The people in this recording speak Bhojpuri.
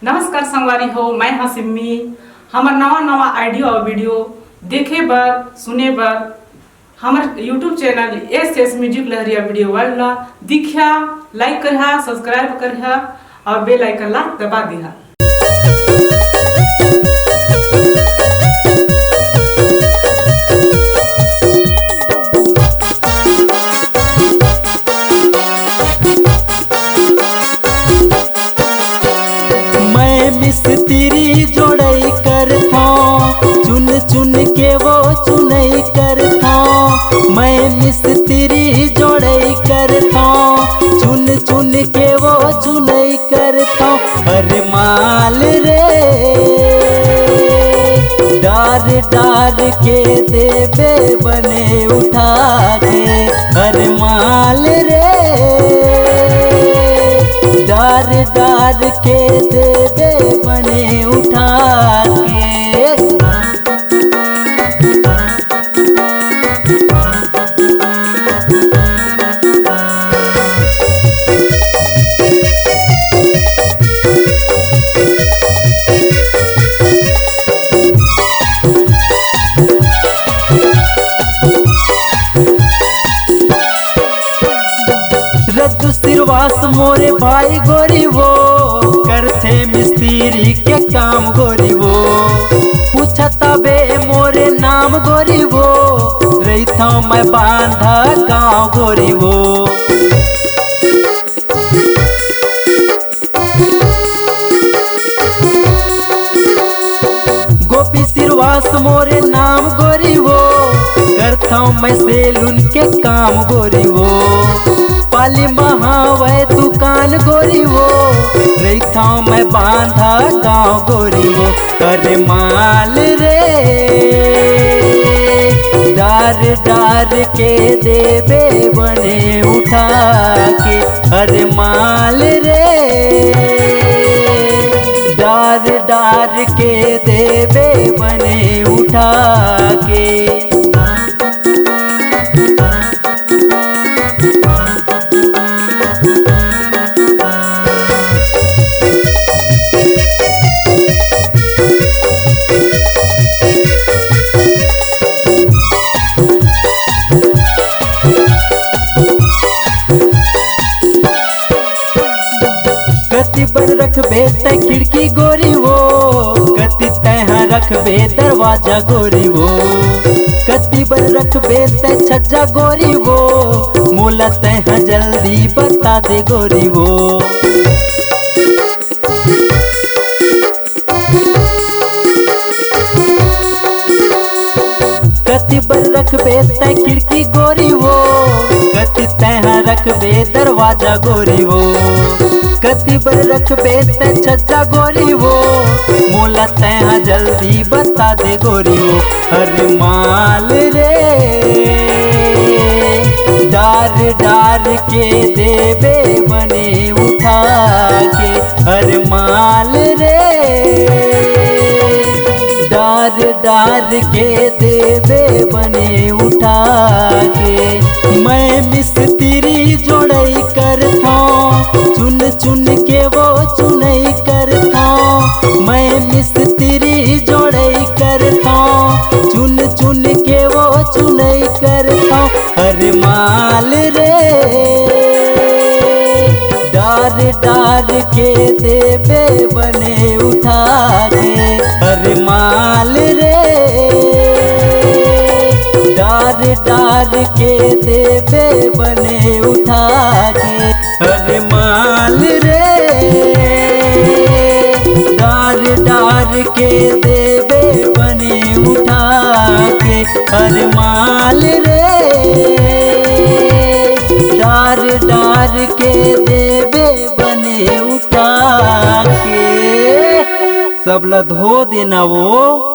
नमस्कार संगवारी हो, मैं हाँ सिम्मी। हमार नवा आइडियो और वीडियो देखे बर सुने बर हमार यूट्यूब चैनल एस म्यूजिक लहरिया वीडियो वाला दिखा, लाइक करिहा, सब्सक्राइब करिहा और बेल आइकन ला दबा दिहा। मिस्त्री जोड़ई करता चुन चुन के वो चुनई करता। मैं मिस्त्री जोड़ई करता चुन चुन के वो चुनई करता। अरे माल रे डार डार के देवे बने उठा के। अरे माल रे डार डार के देवे बने उठा के। रज्जू सिरवास मोरे भाई गोरी वो करते मिस्त्री के काम गोरी वो। पूछता बे मोरे नाम गोरी वो रहता मैं बांधा गाँव गोरी वो। गोपी सिरवास मोरे नाम गोरी वो करता मैं सेलून के काम गोरी वो। पाली महावै दुकान गोरी वो रहता मैं बांधा गाँव गोरी वो। अरे माल रे डार डार के देवे बने उठा के। अरे माल रे डार डार के देवे बने उठा के। कति बर रखबे तय खिड़की गोरी वो कति तह रखबे दरवाजा गोरी वो। कति बर रखबे तय छज्जा गोरी वो मोला तह जल्दी बता दे गोरी वो। कति बर रखबे तय खिड़की गोरी वो कति तह रखबे दरवाजा गोरी वो। कति बर रखबे तय छज्जा गोरी वो मोला तह जल्दी बता दे गोरी वो। अरे माल रे डार डार के देवे बने उठा के। अरे माल रे डार डार के देवे बने उठा के। मैं मिस्त्री जोड़ई करता चुन चुन के वो चुनई करता। मैं मिस्त्री जोड़ई करता चुन चुन के वो चुनई करता। अरे माल रे डार डार के देवे बने उठा के। अरे माल रे डार डार के देवे बने उठा के। अरे माल रे डार डार के देवे बने उठा के। अरे माल रे डार डार के देवे बने उठा के। सबला धो देना वो।